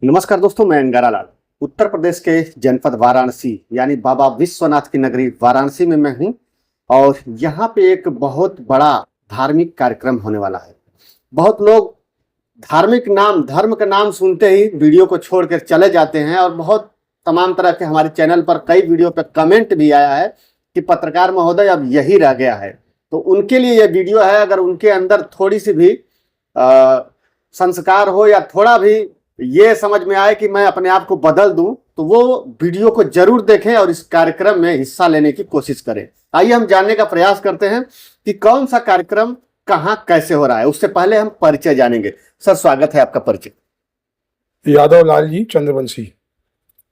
नमस्कार दोस्तों, मैं अंगारा लाल। उत्तर प्रदेश के जनपद वाराणसी यानी बाबा विश्वनाथ की नगरी वाराणसी में मैं हूं और यहाँ पे एक बहुत बड़ा धार्मिक कार्यक्रम होने वाला है। बहुत लोग धर्म का नाम सुनते ही वीडियो को छोड़कर चले जाते हैं और बहुत तमाम तरह के हमारे चैनल पर कई वीडियो पे कमेंट भी आया है कि पत्रकार महोदय अब यही रह गया है। तो उनके लिए यह वीडियो है। अगर उनके अंदर थोड़ी सी भी संस्कार हो या थोड़ा भी ये समझ में आए कि मैं अपने आप को बदल दूं, तो वो वीडियो को जरूर देखें और इस कार्यक्रम में हिस्सा लेने की कोशिश करें। आइए हम जानने का प्रयास करते हैं कि कौन सा कार्यक्रम कहां कैसे हो रहा है। उससे पहले हम परिचय जानेंगे। सर, स्वागत है आपका। परिचय? यादव लाल जी, चंद्रवंशी।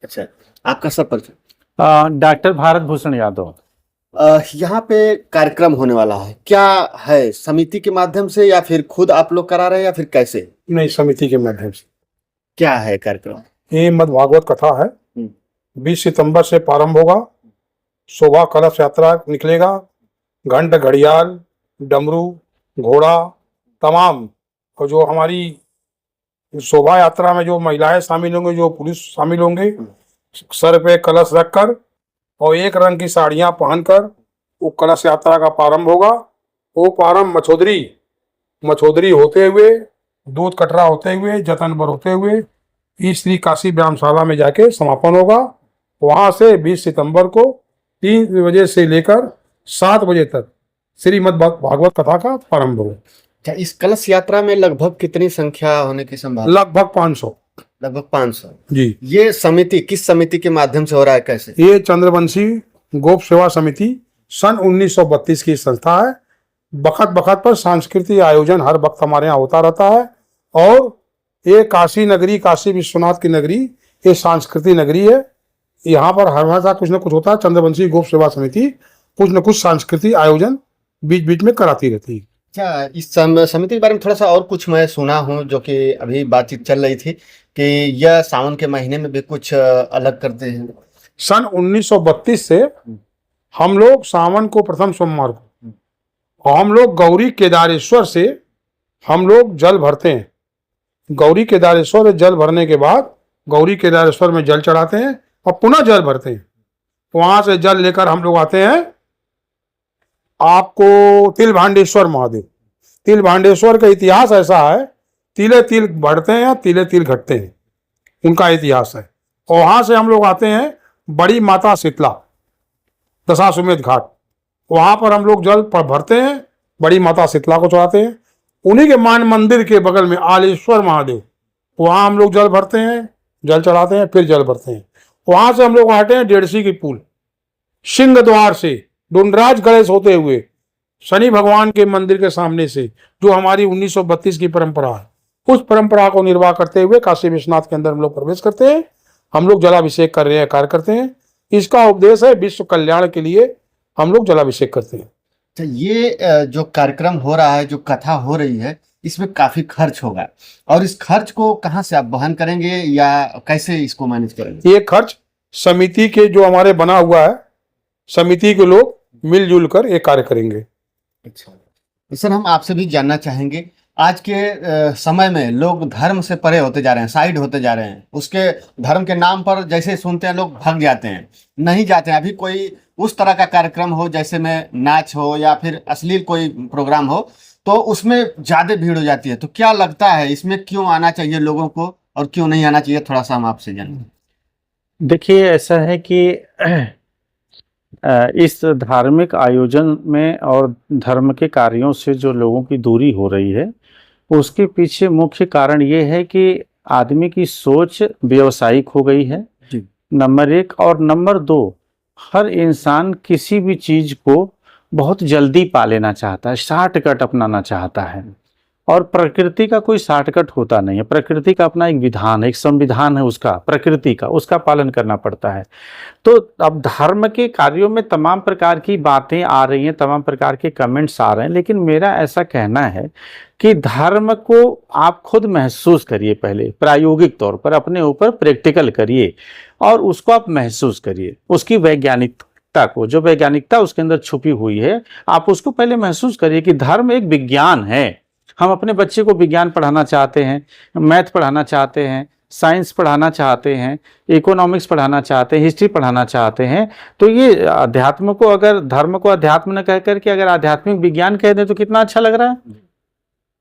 अच्छा, आपका सर परिचय? डॉक्टर भारत भूषण यादव। यहाँ पे कार्यक्रम होने वाला है, क्या है? समिति के माध्यम से या फिर खुद आप लोग करा रहे हैं या फिर कैसे? नहीं, समिति के माध्यम से। क्या है कार्यक्रम? ये मद भागवत कथा है। 20 सितंबर से प्रारंभ होगा। शोभा कलश यात्रा निकलेगा। घंट, घड़ियाल, डमरू, घोड़ा तमाम, और जो हमारी शोभा यात्रा में जो महिलाएं शामिल होंगे, जो पुरुष शामिल होंगे, सर पे कलश रखकर और एक रंग की साड़ियां पहनकर वो कलश यात्रा का प्रारंभ होगा। वो प्रारंभ मछोदरी होते हुए, दूध कटरा होते हुए, जतनबर होते हुए इस श्री काशी व्यायामशाला में जाके समापन होगा। वहां से 20 सितंबर को 3 बजे से लेकर 7 बजे तक श्रीमद् भागवत कथा का प्रारंभ होगा। अच्छा, इस कलश यात्रा में लगभग कितनी संख्या होने की संभावना? लगभग 500। लगभग 500 जी। ये समिति किस समिति के माध्यम से हो रहा है, कैसे? ये चंद्रवंशी गोप सेवा समिति सन 1932 की संस्था है। बखत पर सांस्कृतिक आयोजन हर वक्त हमारे यहाँ होता रहता है। और ये काशी नगरी, काशी विश्वनाथ की नगरी, ये सांस्कृतिक नगरी है। यहाँ पर हमेशा कुछ न कुछ होता है। चंद्रवंशी गोप सेवा समिति कुछ न कुछ सांस्कृतिक आयोजन बीच बीच में कराती रहती है। अच्छा, इस समिति के बारे में थोड़ा सा और कुछ मैं सुना हूँ, जो कि अभी बातचीत चल रही थी कि यह सावन के महीने में भी कुछ अलग करते हैं। सन 1932 से हम लोग सावन को प्रथम सोमवार को हम लोग गौरी केदारेश्वर से हम लोग जल भरते हैं। गौरी केदारेश्वर में जल भरने के बाद गौरी केदारेश्वर में जल चढ़ाते हैं और पुनः जल भरते हैं। वहां से जल लेकर हम लोग आते हैं आपको तिलभांडेश्वर महादेव। तिलभांडेश्वर का इतिहास ऐसा है, तिले तिल बढ़ते हैं, तिले तिल घटते हैं, उनका इतिहास है। और वहां से हम लोग आते हैं बड़ी माता शीतला, दशाश्वमेध घाट। वहां पर हम लोग जल भरते हैं, बड़ी माता शीतला को चढ़ाते हैं। उन्हीं के मान मंदिर के बगल में आलेश्वर महादेव, वहां हम लोग जल भरते हैं, जल चढ़ाते हैं, फिर जल भरते हैं। वहां से हम लोग आते हैं डेढ़सी की पुल, सिंह द्वार से डुंडराज गणेश होते हुए शनि भगवान के मंदिर के सामने से, जो हमारी 1932 की परंपरा है, उस परंपरा को निर्वाह करते हुए काशी विश्वनाथ के अंदर हम लोग प्रवेश करते हैं। हम लोग जलाभिषेक कर रहे हैं, कार्य करते हैं। इसका उपदेश है विश्व कल्याण के लिए हम लोग जलाभिषेक करते हैं। अच्छा, ये जो कार्यक्रम हो रहा है, जो कथा हो रही है, इसमें काफी खर्च होगा और इस खर्च को कहाँ से आप वहन करेंगे या कैसे इसको मैनेज करेंगे? ये खर्च समिति के जो हमारे बना हुआ है, समिति के लोग मिलजुल कर ये कार्य करेंगे। अच्छा सर, हम आपसे भी जानना चाहेंगे, आज के समय में लोग धर्म से परे होते जा रहे हैं, साइड होते जा रहे हैं। उसके धर्म के नाम पर जैसे सुनते हैं लोग भाग जाते हैं, नहीं जाते हैं। अभी कोई उस तरह का कार्यक्रम हो, जैसे में नाच हो या फिर अश्लील कोई प्रोग्राम हो, तो उसमें ज्यादा भीड़ हो जाती है। तो क्या लगता है, इसमें क्यों आना चाहिए लोगों को और क्यों नहीं आना चाहिए? थोड़ा सा हम आपसे जानेंगे। देखिए, ऐसा है कि इस धार्मिक आयोजन में और धर्म के कार्यों से जो लोगों की दूरी हो रही है, उसके पीछे मुख्य कारण ये है कि आदमी की सोच व्यावसायिक हो गई है, नंबर 1। और नंबर 2, हर इंसान किसी भी चीज को बहुत जल्दी पा लेना चाहता है, शॉर्टकट अपनाना चाहता है। और प्रकृति का कोई शॉर्टकट होता नहीं है। प्रकृति का अपना एक विधान है, एक संविधान है उसका, प्रकृति का, उसका पालन करना पड़ता है। तो अब धर्म के कार्यों में तमाम प्रकार की बातें आ रही हैं, तमाम प्रकार के कमेंट्स आ रहे हैं, लेकिन मेरा ऐसा कहना है कि धर्म को आप खुद महसूस करिए, पहले प्रायोगिक तौर पर अपने ऊपर प्रैक्टिकल करिए और उसको आप महसूस करिए। उसकी वैज्ञानिकता को, जो वैज्ञानिकता उसके अंदर छुपी हुई है, आप उसको पहले महसूस करिए कि धर्म एक विज्ञान है। हम अपने बच्चे को विज्ञान पढ़ाना चाहते हैं, मैथ पढ़ाना चाहते हैं, साइंस पढ़ाना चाहते हैं, इकोनॉमिक्स पढ़ाना चाहते हैं, हिस्ट्री पढ़ाना चाहते हैं, तो ये अध्यात्म को, अगर धर्म को अध्यात्म न कह करके अगर आध्यात्मिक विज्ञान कह दें तो कितना अच्छा लग रहा है।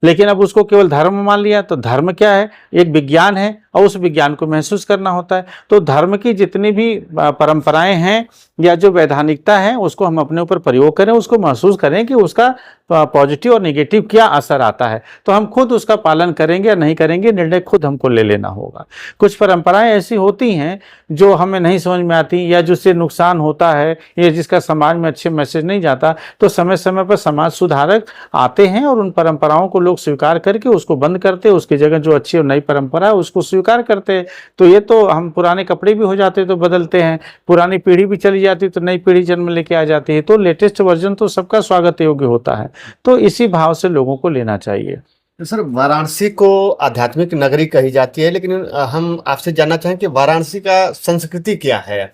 लेकिन अब उसको केवल धर्म मान लिया, तो धर्म क्या है? एक विज्ञान है और उस विज्ञान को महसूस करना होता है। तो धर्म की जितनी भी परंपराएं हैं या जो वैधानिकता है उसको हम अपने ऊपर प्रयोग करें, उसको महसूस करें कि उसका पॉजिटिव और नेगेटिव क्या असर आता है, तो हम खुद उसका पालन करेंगे या नहीं करेंगे, निर्णय खुद हमको ले लेना होगा। कुछ परंपराएं ऐसी होती हैं जो हमें नहीं समझ में आती या जिससे नुकसान होता है या जिसका समाज में अच्छे मैसेज नहीं जाता, तो समय समय पर समाज सुधारक आते हैं और उन परंपराओं को लोग स्वीकार करके उसको बंद करते, उसकी जगह जो अच्छी और नई परंपरा है उसको स्वीकार करते हैं। तो ये तो हम पुराने कपड़े भी हो जाते तो बदलते हैं, पुरानी पीढ़ी भी चली जाती तो नई पीढ़ी जन्म लेके आ जाती है, तो लेटेस्ट वर्जन तो सबका स्वागत योग्य होता है। तो इसी भाव से लोगों को लेना चाहिए। तो सर, वाराणसी को आध्यात्मिक नगरी कही जाती है, लेकिन हम आपसे जानना चाहें कि वाराणसी का संस्कृति क्या है?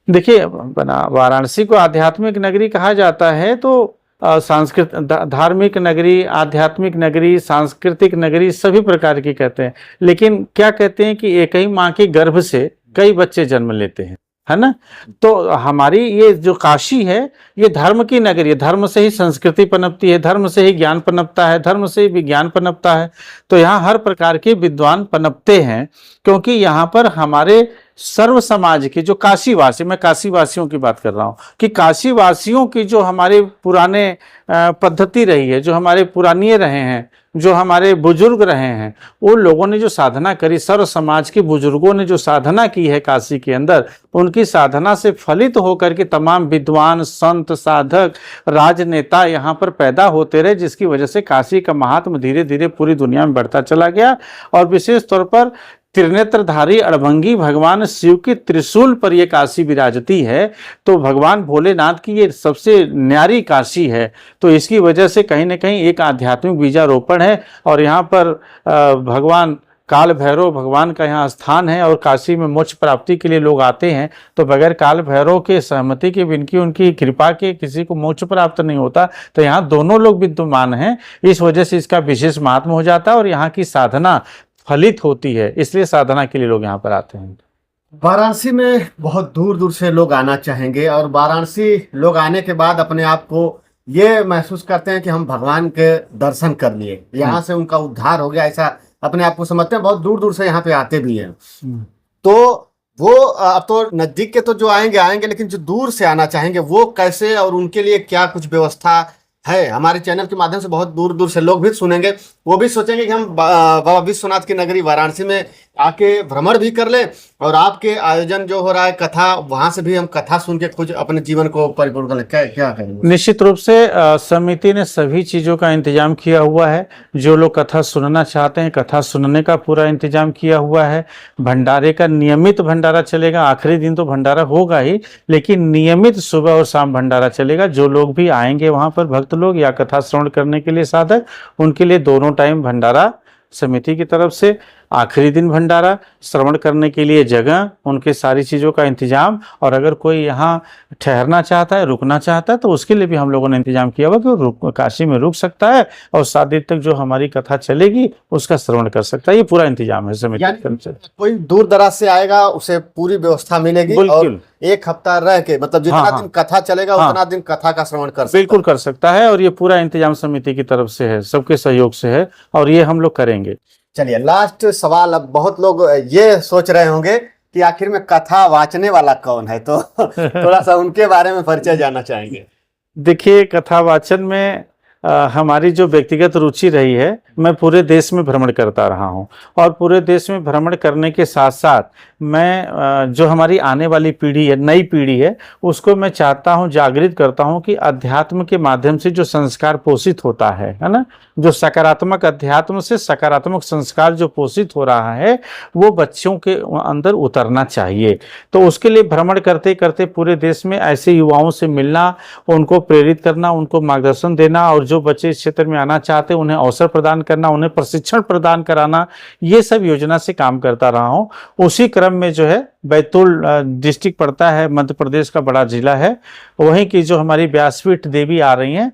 देखिए, वाराणसी को आध्यात्मिक नगरी कहा जाता है तो धार्मिक नगरी, आध्यात्मिक नगरी, सांस्कृतिक नगरी सभी प्रकार की कहते हैं। लेकिन क्या कहते हैं कि एक ही माँ के गर्भ से कई बच्चे जन्म लेते हैं, है ना। तो हमारी ये जो काशी है ये धर्म की नगरी है, धर्म से ही संस्कृति पनपती है, धर्म से ही ज्ञान पनपता है, धर्म से ही विज्ञान पनपता है। तो यहाँ हर प्रकार के विद्वान पनपते हैं, क्योंकि यहाँ पर हमारे सर्व समाज के जो काशीवासी, मैं काशीवासियों की बात कर रहा हूँ, कि काशीवासियों की जो हमारे पुराने पद्धति रही है, जो हमारे पुरानिये रहे हैं, जो हमारे बुजुर्ग रहे हैं, वो लोगों ने जो साधना करी, सर्व समाज के बुजुर्गों ने जो साधना की है काशी के अंदर, उनकी साधना से फलित होकर के तमाम विद्वान, संत, साधक, राजनेता यहाँ पर पैदा होते रहे, जिसकी वजह से काशी का महात्म धीरे धीरे पूरी दुनिया में बढ़ता चला गया। और विशेष तौर पर त्रिनेत्रधारी अड़भंगी भगवान शिव के त्रिशूल पर यह काशी विराजती है, तो भगवान भोलेनाथ की ये सबसे न्यारी काशी है। तो इसकी वजह से कहीं ना कहीं एक आध्यात्मिक बीजारोपण है। और यहाँ पर भगवान काल भैरव भगवान का यहाँ स्थान है, और काशी में मोक्ष प्राप्ति के लिए लोग आते हैं, तो बगैर काल भैरव के सहमति के, बिनकी उनकी कृपा के किसी को मोक्ष प्राप्त नहीं होता। तो यहाँ दोनों लोग विद्यमान हैं, इस वजह से इसका विशेष महात्म हो जाता है और यहाँ की साधना फलित होती है, इसलिए साधना के लिए लोग यहाँ पर आते हैं। वाराणसी में बहुत दूर दूर से लोग आना चाहेंगे, और वाराणसी लोग आने के बाद अपने आप को ये महसूस करते हैं कि हम भगवान के दर्शन कर लिए, यहाँ से उनका उद्धार हो गया, ऐसा अपने आप को समझते हैं। बहुत दूर दूर से यहाँ पे आते भी हैं। तो वो अब तो नजदीक के तो जो आएंगे, लेकिन जो दूर से आना चाहेंगे वो कैसे, और उनके लिए क्या कुछ व्यवस्था है? हमारे चैनल के माध्यम से बहुत दूर दूर से लोग भी सुनेंगे, वो भी सोचेंगे कि हम बाबा विश्वनाथ की नगरी वाराणसी में आके भ्रमण भी कर लें, और आपके आयोजन जो हो रहा है कथा, वहां से भी हम कथा सुन के कुछ अपने जीवन को परिपूर्ण कर लें। क्या कहेंगे? निश्चित रूप से समिति ने सभी चीजों का इंतजाम किया हुआ है। जो लोग कथा सुनना चाहते हैं, कथा सुनने का पूरा इंतजाम किया हुआ है। भंडारे का नियमित भंडारा चलेगा, आखिरी दिन तो भंडारा होगा ही, लेकिन नियमित सुबह और शाम भंडारा चलेगा। जो लोग भी आएंगे वहां पर, भक्त लोग या कथा श्रवण करने के लिए साधक, उनके लिए दोनों टाइम भंडारा समिति की तरफ से, आखिरी दिन भंडारा, श्रवण करने के लिए जगह, उनके सारी चीज़ों का इंतजाम। और अगर कोई यहाँ ठहरना चाहता है, रुकना चाहता है, तो उसके लिए भी हम लोगों ने इंतजाम किया हुआ कि वो काशी में रुक सकता है और 7 दिन तक जो हमारी कथा चलेगी उसका श्रवण कर सकता है। ये पूरा इंतजाम है समिति की तरफ से। कोई दूर दराज से आएगा उसे पूरी व्यवस्था मिलेगी, और 1 हफ्ता रह के, मतलब जितना दिन कथा चलेगा उतना दिन कथा का श्रवण कर सकता बिल्कुल कर सकता है। और ये पूरा इंतजाम समिति की तरफ से है, सबके सहयोग से है, और ये हम लोग करेंगे। चलिए, लास्ट सवाल। अब बहुत लोग ये सोच रहे होंगे कि आखिर में कथा वाचने वाला कौन है, तो थोड़ा सा उनके बारे में परिचय जानना चाहेंगे। देखिए, कथा वाचन में हमारी जो व्यक्तिगत रुचि रही है, मैं पूरे देश में भ्रमण करता रहा हूं, और पूरे देश में भ्रमण करने के साथ साथ मैं जो हमारी आने वाली पीढ़ी है, नई पीढ़ी है, उसको मैं चाहता हूं, जागृत करता हूं कि अध्यात्म के माध्यम से जो संस्कार पोषित होता है ना, जो सकारात्मक अध्यात्म से सकारात्मक संस्कार जो पोषित हो रहा है, वो बच्चों के अंदर उतरना चाहिए। तो उसके लिए भ्रमण करते करते पूरे देश में ऐसे युवाओं से मिलना, उनको प्रेरित करना, उनको मार्गदर्शन देना, और जो बच्चे इस क्षेत्र में आना चाहते हैं उन्हें अवसर प्रदान करना, उन्हें प्रशिक्षण प्रदान कराना, ये सब योजना से काम करता रहा हूँ। उसी क्रम में जो है बैतूल डिस्ट्रिक्ट पड़ता है, मध्य प्रदेश का बड़ा जिला है, वहीं की जो हमारी व्यासपीठ देवी आ रही हैं,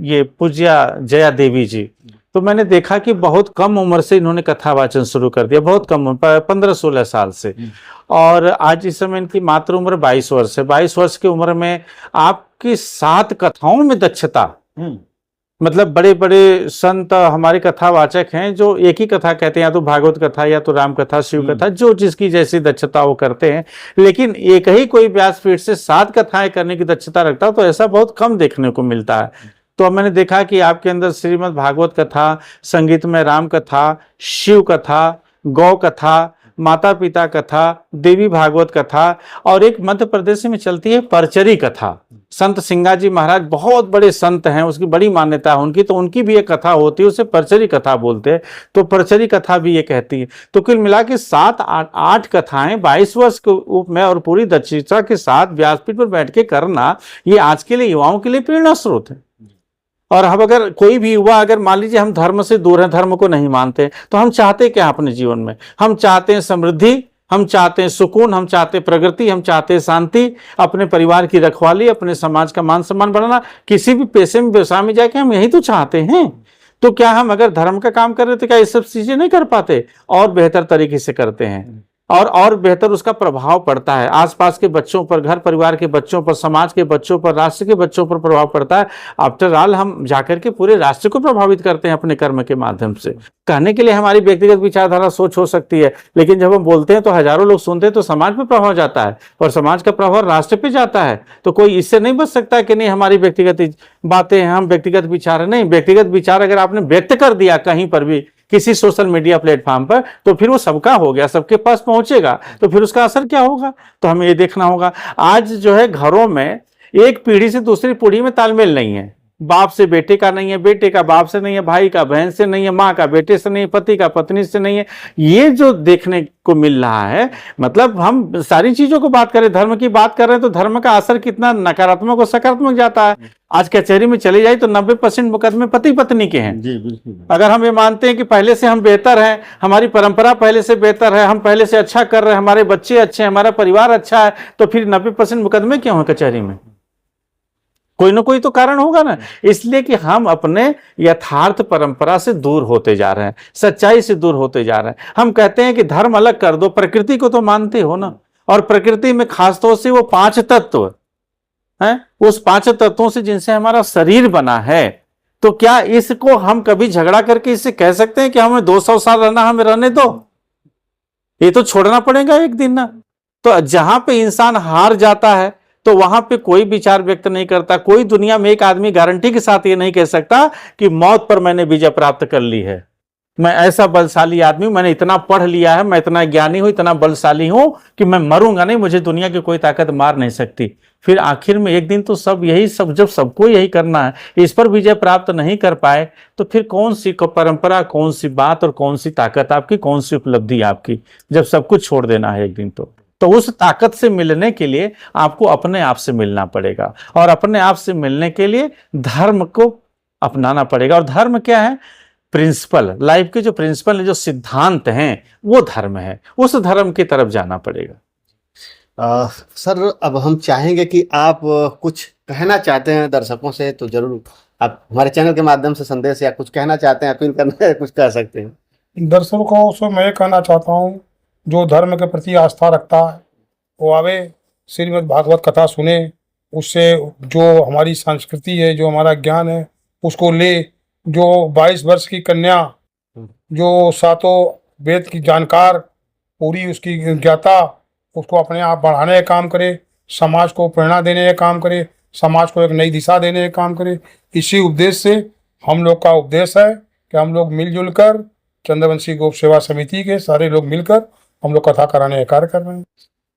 ये पूज्या जया देवी जी, तो मैंने देखा कि बहुत कम उम्र से इन्होंने कथा वाचन शुरू कर दिया, बहुत कम उम्र, 15-16 साल से। और आज इस समय इनकी मात्र उम्र 22 वर्ष है। 22 वर्ष की उम्र में आपकी 7 कथाओं में दक्षता, मतलब बड़े बड़े संत हमारे कथावाचक हैं जो एक ही कथा कहते हैं, या तो भागवत कथा या तो राम कथा, शिव कथा, जो जिसकी जैसी दक्षता वो करते हैं। लेकिन एक ही कोई व्यासपीठ से 7 कथाएं करने की दक्षता रखता हो तो ऐसा बहुत कम देखने को मिलता है। तो अब मैंने देखा कि आपके अंदर श्रीमद् भागवत कथा, संगीत में राम कथा, शिव कथा, गौ कथा, माता पिता कथा, देवी भागवत कथा, और एक मध्य प्रदेश में चलती है परचरी कथा। संत सिंगा जी महाराज बहुत बड़े संत हैं, उसकी बड़ी मान्यता है उनकी, तो उनकी भी एक कथा होती है, उसे परचरी कथा बोलते हैं। तो परचरी कथा भी ये कहती है। तो कुल मिला के 7-8 कथाएं 22 वर्ष के में और पूरी दक्षता के साथ व्यासपीठ पर बैठ के करना, ये आज के लिए युवाओं के लिए प्रेरणा स्रोत है। और अब अगर कोई भी युवा, अगर मान लीजिए हम धर्म से दूर हैं, धर्म को नहीं मानते, तो हम चाहते क्या अपने जीवन में? हम चाहते हैं समृद्धि, हम चाहते हैं सुकून, हम चाहते हैं प्रगति, हम चाहते हैं शांति, अपने परिवार की रखवाली, अपने समाज का मान सम्मान बढ़ाना। किसी भी पेशे में, व्यवसाय में जाके हम यही तो चाहते हैं। तो क्या हम अगर धर्म का काम कर रहे तो क्या ये सब चीजें नहीं कर पाते? और बेहतर तरीके से करते हैं, और बेहतर उसका प्रभाव पड़ता है आसपास के बच्चों पर, घर परिवार के बच्चों पर, समाज के बच्चों पर, राष्ट्र के बच्चों पर प्रभाव पड़ता है। आफ्टर ऑल हम जाकर के पूरे राष्ट्र को प्रभावित करते हैं अपने कर्म के माध्यम से। कहने के लिए हमारी व्यक्तिगत विचारधारा सोच हो सकती है, लेकिन जब हम बोलते हैं तो हजारों लोग सुनते हैं, तो समाज पर प्रभाव जाता है और समाज का प्रभाव राष्ट्र पे जाता है। तो कोई इससे नहीं बच सकता कि नहीं हमारी व्यक्तिगत बातें हैं, हम व्यक्तिगत विचार है। नहीं, व्यक्तिगत विचार अगर आपने व्यक्त कर दिया कहीं पर भी, किसी सोशल मीडिया प्लेटफॉर्म पर, तो फिर वो सबका हो गया, सबके पास पहुंचेगा, तो फिर उसका असर क्या होगा? तो हमें ये देखना होगा। आज जो है घरों में एक पीढ़ी से दूसरी पीढ़ी में तालमेल नहीं है, बाप से बेटे का नहीं है, बेटे का बाप से नहीं है, भाई का बहन से नहीं है, माँ का बेटे से नहीं है, पति का पत्नी से नहीं है। ये जो देखने को मिल रहा है, मतलब हम सारी चीजों को बात करें, धर्म की बात कर रहे हैं, तो धर्म का असर कितना नकारात्मक और सकारात्मक जाता है। आज कचहरी में चले जाए तो 90% मुकदमे पति पत्नी के हैं। जी बिल्कुल। अगर हम ये मानते हैं कि पहले से हम बेहतर हैं, हमारी परंपरा पहले से बेहतर है, हम पहले से अच्छा कर रहे हैं, हमारे बच्चे अच्छे हैं, हमारा परिवार अच्छा है, तो फिर 90% मुकदमे क्यों हैं कचहरी में? कोई ना कोई तो कारण होगा ना। इसलिए कि हम अपने यथार्थ परंपरा से दूर होते जा रहे हैं, सच्चाई से दूर होते जा रहे हैं। हम कहते हैं कि धर्म अलग कर दो, प्रकृति को तो मानते हो ना, और प्रकृति में खासतौर से वो 5 तत्व हैं, उस 5 तत्वों से जिनसे हमारा शरीर बना है, तो क्या इसको हम कभी झगड़ा करके इससे कह सकते हैं कि हमें 200 साल रहना, हमें रहने दो? ये तो छोड़ना पड़ेगा एक दिन ना। तो जहां पे इंसान हार जाता है तो वहां पे कोई विचार व्यक्त नहीं करता। कोई दुनिया में एक आदमी गारंटी के साथ ये नहीं कह सकता कि मौत पर मैंने विजय प्राप्त कर ली है, मैं ऐसा बलशाली आदमी हूं, मैंने इतना पढ़ लिया है, मैं इतना ज्ञानी हूं, इतना बलशाली हूं कि मैं मरूंगा नहीं, मुझे दुनिया की कोई ताकत मार नहीं सकती। फिर आखिर में एक दिन तो जब सबको यही करना है, इस पर विजय प्राप्त नहीं कर पाए, तो फिर कौन सी परंपरा, कौन सी बात और कौन सी ताकत आपकी, कौन सी उपलब्धि आपकी, जब सब कुछ छोड़ देना है एक दिन। तो उस ताकत से मिलने के लिए आपको अपने आप से मिलना पड़ेगा, और अपने आप से मिलने के लिए धर्म को अपनाना पड़ेगा। और धर्म क्या है? प्रिंसिपल, लाइफ के जो प्रिंसिपल, जो सिद्धांत हैं, वो धर्म है। उस धर्म की तरफ जाना पड़ेगा। सर, अब हम चाहेंगे कि आप कुछ कहना चाहते हैं दर्शकों से, तो जरूर आप हमारे चैनल के माध्यम से संदेश या कुछ कहना चाहते हैं, अपील करना है, कुछ कह सकते हैं। दर्शकों से मैं कहना चाहता हूँ, जो धर्म के प्रति आस्था रखता है वो आवे, श्रीमद् भागवत कथा सुने, उससे जो हमारी संस्कृति है, जो हमारा ज्ञान है, उसको ले। जो 22 वर्ष की कन्या, जो 7 वेद की जानकार, पूरी उसकी ज्ञाता, उसको अपने आप बढ़ाने का काम करे, समाज को प्रेरणा देने का काम करे, समाज को एक नई दिशा देने का काम करे। इसी उद्देश्य से हम लोग का उपदेश है कि हम लोग मिलजुल कर, चंद्रवंशी गो सेवा समिति के सारे लोग मिलकर हम लोग कथा कराने का कार्य कर रहे हैं।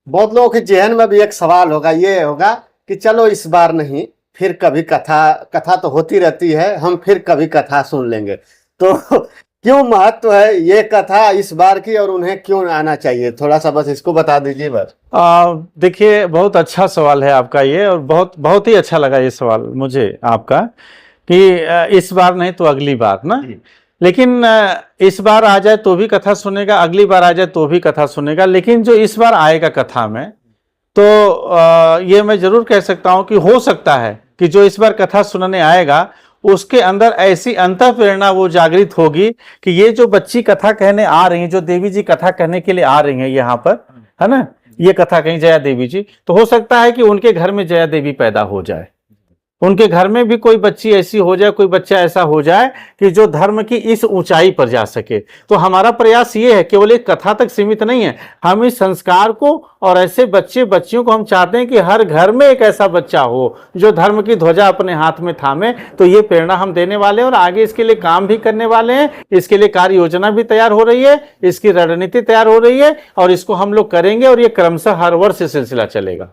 बहुत लोगों के जहन में भी एक सवाल होगा, ये होगा कि चलो इस बार नहीं, फिर कभी कथा तो होती रहती है, हम फिर कभी कथा सुन लेंगे। तो क्यों महत्व है ये कथा इस बार की, और उन्हें क्यों आना चाहिए? थोड़ा सा बस इसको बता दीजिए बस। देखिए, बहुत अच्छा सवाल है आपका ये, और बहुत ही अच्छा लगा ये सवाल मुझे आपका, कि इस बार नहीं तो अगली बार ना। लेकिन इस बार आ जाए तो भी कथा सुनेगा, अगली बार आ जाए तो भी कथा सुनेगा, लेकिन जो इस बार आएगा कथा में, तो ये मैं जरूर कह सकता हूं कि हो सकता है कि जो इस बार कथा सुनने आएगा उसके अंदर ऐसी अंतः प्रेरणा वो जागृत होगी कि ये जो बच्ची कथा कहने आ रही है, जो देवी जी कथा कहने के लिए आ रही हैं यहाँ पर, है ना, ये कथा कहीं जया देवी जी, तो हो सकता है कि उनके घर में जया देवी पैदा हो जाए, उनके घर में भी कोई बच्ची ऐसी हो जाए, कोई बच्चा ऐसा हो जाए कि जो धर्म की इस ऊंचाई पर जा सके। तो हमारा प्रयास ये है, केवल एक कथा तक सीमित नहीं है, हम इस संस्कार को और ऐसे बच्चे बच्चियों को हम चाहते हैं कि हर घर में एक ऐसा बच्चा हो जो धर्म की ध्वजा अपने हाथ में थामे। तो ये प्रेरणा हम देने वाले हैं और आगे इसके लिए काम भी करने वाले हैं। इसके लिए कार्य योजना भी तैयार हो रही है, इसकी रणनीति तैयार हो रही है और इसको हम लोग करेंगे और ये क्रमशः हर वर्ष ये सिलसिला चलेगा।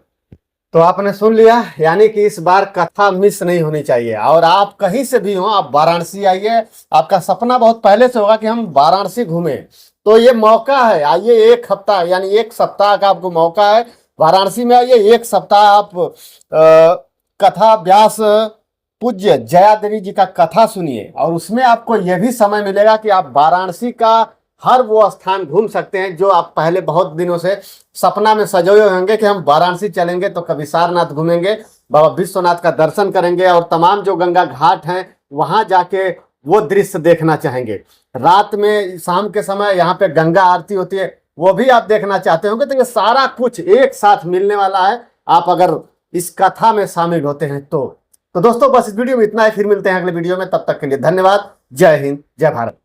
तो आपने सुन लिया, यानी कि इस बार कथा मिस नहीं होनी चाहिए। और आप कहीं से भी हो, आप वाराणसी आइए, आपका सपना बहुत पहले से होगा कि हम वाराणसी घूमें, तो ये मौका है। आइए, एक हफ्ता यानी एक सप्ताह का आपको मौका है, वाराणसी में आइए, एक सप्ताह आप कथा व्यास पूज्य जया देवी जी का कथा सुनिए और उसमें आपको यह भी समय मिलेगा कि आप वाराणसी का हर वो स्थान घूम सकते हैं जो आप पहले बहुत दिनों से सपना में सजोए होंगे कि हम वाराणसी चलेंगे तो कभी सारनाथ घूमेंगे, बाबा विश्वनाथ का दर्शन करेंगे और तमाम जो गंगा घाट हैं वहां जाके वो दृश्य देखना चाहेंगे। रात में, शाम के समय यहाँ पे गंगा आरती होती है, वो भी आप देखना चाहते होंगे। तो ये सारा कुछ एक साथ मिलने वाला है आप अगर इस कथा में शामिल होते हैं तो दोस्तों बस इस वीडियो में इतना ही। फिर मिलते हैं अगले वीडियो में, तब तक के लिए धन्यवाद। जय हिंद, जय भारत।